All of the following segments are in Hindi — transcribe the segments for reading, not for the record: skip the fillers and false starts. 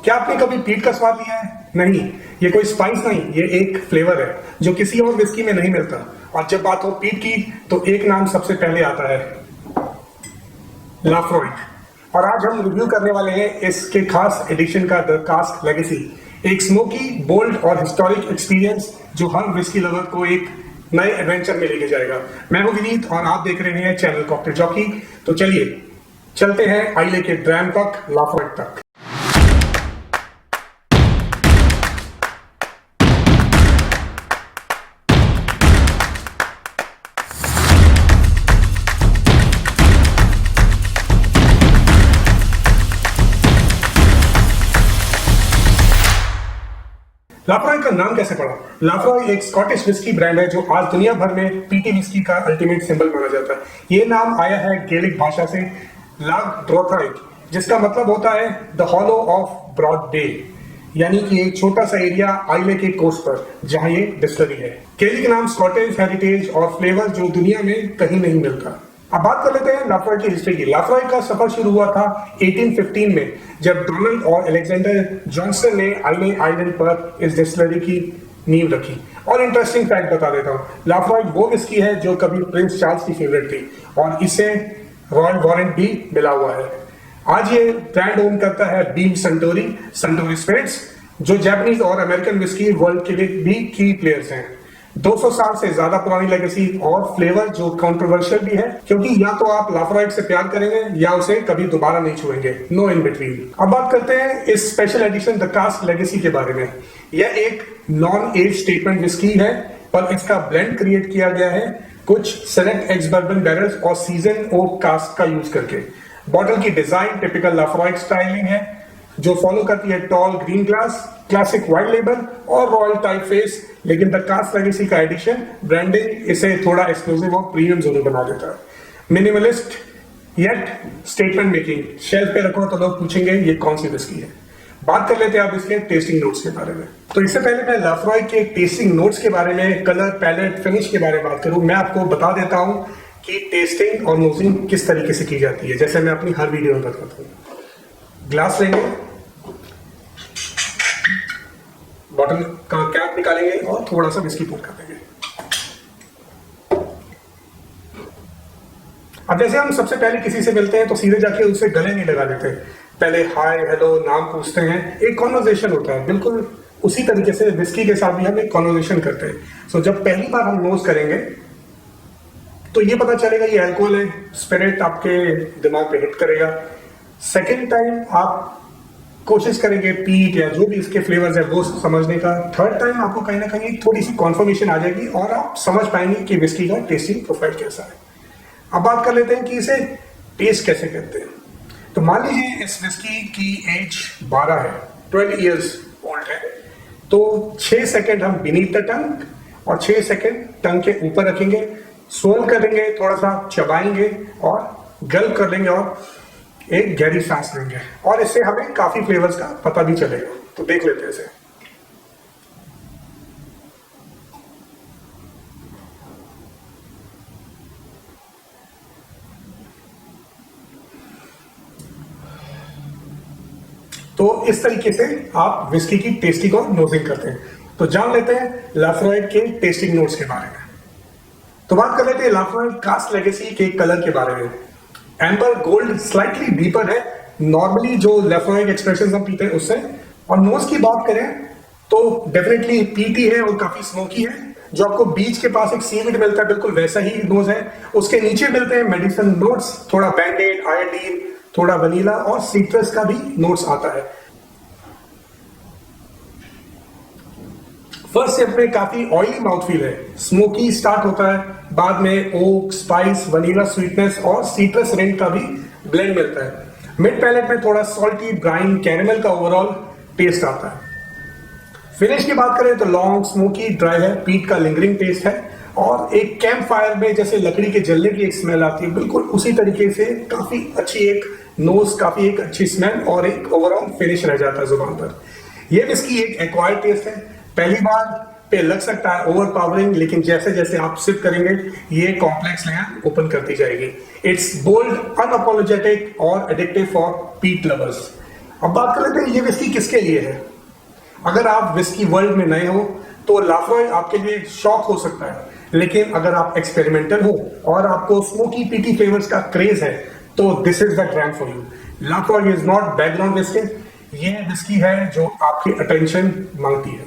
क्या आपने कभी पीट का स्वाद लिया है? नहीं, ये कोई स्पाइस नहीं, ये एक फ्लेवर है जो किसी और विस्की में नहीं मिलता। और जब बात हो पीट की तो एक नाम सबसे पहले आता है, लाफ्रॉइग। और आज हम रिव्यू करने वाले हैं इसके खास एडिशन का, द कास्क लेगेसी। एक स्मोकी, बोल्ड और हिस्टोरिक एक्सपीरियंस जो हर विस्की लवर को एक नए एडवेंचर में लेके जाएगा। मैं हूं विनीत और आप देख रहे हैं चैनल कॉकटेल जॉकी। तो चलिए चलते हैं आइले के ड्रैम तक, लाफ्रॉइग तक। लाफ्रॉइग का नाम कैसे पड़ा? लाफ्रॉइग एक स्कॉटिश विस्की ब्रांड है जो आज दुनिया भर में पीटी विस्की का अल्टीमेट सिंबल माना जाता है। ये नाम आया है गेलिक भाषा से लाग ड्रोथराइग, जिसका मतलब होता है द हॉलो ऑफ ब्रॉड बे, यानी कि एक छोटा सा एरिया आइले के कोस्ट पर जहां ये डिस्टिलरी है। गेलिक नाम स्कॉटिश हेरिटेज और फ्लेवर जो दुनिया में कहीं नहीं मिलता। अब बात कर लेते हैं लाफ्रॉइग की हिस्ट्री की। लाफ्रॉइग का सफर शुरू हुआ था 1815 में, जब डोनाल्ड और अलेक्जेंडर जॉनसन ने आइले आइलैंड पर इस डिस्टिलरी की नींव रखी। और इंटरेस्टिंग फैक्ट बता देता हूँ, लाफ्रॉइग वो विस्की है जो कभी प्रिंस चार्ल्स की फेवरेट थी और इसे रॉयल वारंट भी मिला हुआ है। आज ये ब्रांड ओन करता है बीम संटोरी, संटोरी स्पिरिट्स, जो जापानीज और अमेरिकन विस्की वर्ल्ड के लिए भी की प्लेयर्स हैं। 200 साल से ज्यादा पुरानी लेगेसी और फ्लेवर जो कंट्रोवर्शियल भी है, क्योंकि या तो आप लाफ्रॉइग से प्यार करेंगे या उसे कभी दोबारा नहीं छुएंगे, नो इन बिटवीन। अब बात करते हैं इस special edition the cask legacy के बारे में। यह एक नॉन एज स्टेटमेंट विस्की है, पर इसका ब्लेंड क्रिएट किया गया है कुछ सेलेक्ट एक्स बर्बन बैरल्स और सीजन ओक कास्क का यूज करके। बॉटल की डिजाइन टिपिकल लाफ्रॉइग स्टाइलिंग है जो फॉलो करती है tall green glass, classic white label और रॉयल टाइप फेस। लेकिन द कास्क लेगेसी का एडिशन ब्रांडिंग इसे थोड़ा एक्सक्लूसिव और प्रीमियम जरूर बना देता है। Minimalist yet statement making. Shelf पे रखो तो लोग पूछेंगे ये कौन सी विस्की है। बात कर लेते हैं आप इसके टेस्टिंग नोट्स के बारे में। तो इससे पहले मैं लाफ्रॉइग के टेस्टिंग नोट्स के बारे में, कलर, पैलेट, फिनिश के बारे में बात करूं, मैं आपको बता देता हूं कि टेस्टिंग और नोजिंग किस तरीके से की जाती है, जैसे मैं अपनी हर वीडियो में बताता हूं। ग्लास लेंगे, बॉटल का कैप निकालेंगे और थोड़ा सा विस्की पोर कर देंगे। अब जैसे हम सबसे पहले किसी से मिलते हैं तो सीधे जाके उसे गले नहीं लगा देते, पहले हाय हेलो नाम पूछते हैं, एक कॉन्वर्सेशन होता है। बिल्कुल उसी तरीके से विस्की के साथ भी हम एक कॉन्वर्सेशन करते हैं। सो जब पहली बार हम नोज करेंगे तो ये पता चलेगा ये अल्कोहल है, स्पिरिट आपके दिमाग पे हिट करेगा। सेकेंड टाइम आप कोशिश करेंगे पीट या जो भी इसके फ्लेवर्स है वो समझने का। थर्ड टाइम आपको कहीं ना कहीं थोड़ी सी कॉन्फर्मेशन आ जाएगी और आप समझ पाएंगे कि विस्की का टेस्टिंग प्रोफाइल कैसा है। अब बात कर लेते हैं कि इसे टेस्ट कैसे करते हैं। तो मान लीजिए इस विस्की की एज 12 है, 12 ईयर्स ओल्ड है, तो 6 सेकेंड हम बीनीथ द टंग और 6 सेकेंड टंग के ऊपर रखेंगे, स्वेल करेंगे, थोड़ा सा चबाएंगे और गल्प कर लेंगे और एक गहरी सांस लेंगे। और इससे हमें काफी फ्लेवर्स का पता भी चलेगा। तो देख लेते हैं इसे। तो इस तरीके से आप विस्की की टेस्टिंग और नोजिंग करते हैं। तो जान लेते हैं लाफ्रॉइग के टेस्टिंग नोट्स के बारे में। तो बात कर लेते हैं लाफ्रॉइग कास्क लेगेसी के कलर के बारे में। एम्बर गोल्ड स्लाइटली डीपर है नॉर्मली जो लाफ्रॉइग एक्सप्रेशन हम पीते हैं उससे। और नोज की बात करें तो डेफिनेटली पीटी है और काफी स्मोकी है। जो आपको बीच के पास एक सीविड मिलता है बिल्कुल वैसा ही नोज है। उसके नीचे मिलते हैं मेडिसिन नोट्स, थोड़ा बैंडेड, आयोडीन, थोड़ा वनीला और सिट्रस का भी नोट्स आता है। फर्स्ट सिप में काफी ऑयली माउथफील है, स्मोकी स्टार्ट होता है, बाद में ओक, स्पाइस, वनीला स्वीटनेस और सिट्रस रिंग का भी ब्लेंड मिलता है। मिड पैलेट में थोड़ा सॉल्टी, ब्राइन, कैरेमल का ओवरऑल टेस्ट आता है। फिनिश की बात करें तो लॉन्ग, स्मोकी, ड्राई है, पीट का लिंगरिंग टेस्ट है और एक कैंप फायर में जैसे लकड़ी के जलने की एक स्मेल आती है, बिल्कुल उसी तरीके से काफी अच्छी एक नोज, काफी एक अच्छी स्मेल और एक ओवरऑल फिनिश रह जाता है जुबान पर। यह विस्की एक एक्वायर्ड टेस्ट है, पहली बार पे लग सकता है ओवर पावरिंग, लेकिन जैसे जैसे आप सिप करेंगे ये कॉम्प्लेक्स लेयर ओपन करती जाएगी। इट्स बोल्ड, अनअपोलोजेटिक और एडिक्टिव फॉर पीट लवर्स। अब बात कर लेते हैं ये विस्की किसके लिए है। अगर आप विस्की वर्ल्ड में नए हो तो लाफ्रॉय आपके लिए शॉक हो सकता है, लेकिन अगर आप एक्सपेरिमेंटल हो और आपको स्मोकी पीटी फ्लेवर्स का क्रेज है तो this is the brand for you. Laphroaig is not background whisky, ये विस्की है जो आपकी अटेंशन मांगती है।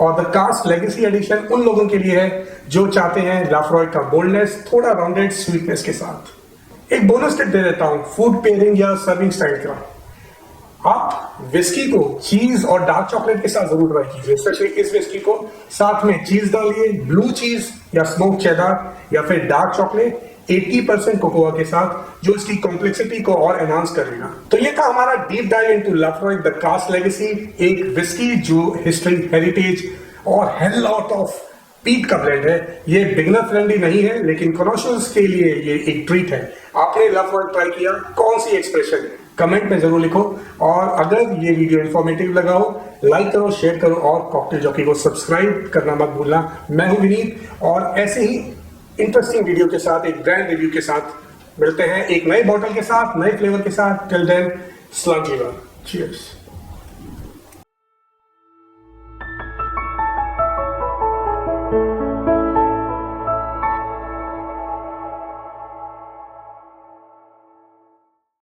और द कास्ट लेगेसी एडिशन उन लोगों के लिए है जो चाहते हैं लाफ्रॉय का बोल्डनेस थोड़ा राउंडेड स्वीटनेस के साथ। एक बोनस टिप दे देता हूं फूड पेयरिंग या सर्विंग स्टाइल का। आप विस्की को चीज और डार्क चॉकलेट के साथ जरूर ट्राई कीजिए, स्पेशली इस विस्की को साथ में चीज डालिए, ब्लू चीज या स्मोक चेडर या फिर डार्क चॉकलेट 80% कोकोआ के साथ, जो इसकी कॉम्प्लेक्सिटी को और एनहांस करेगा। तो ये था हमारा deep dive into Laphroaig the cask legacy, एक विस्की जो हिस्ट्री, हेरिटेज और हेल लॉट ऑफ पीट का ब्लेंड है। ये बिगनर फ्रेंडली नहीं है, लेकिन कॉनोशियर्स के लिए ये एक ट्रीट है। आपने लाफ्रॉय ट्राई किया, कौन सी एक्सप्रेशन कमेंट में जरूर लिखो। और अगर ये वीडियो इंफॉर्मेटिव लगा हो, लाइक करो, शेयर करो और कॉकटेल जॉकी को सब्सक्राइब करना मत भूलना। मैं हूं विनीत और ऐसे ही इंटरेस्टिंग वीडियो के साथ, एक ब्रांड रिव्यू के साथ मिलते हैं, एक नए बॉटल के साथ, नए फ्लेवर के साथ। Till then, slainte mhath, cheers. Thank you.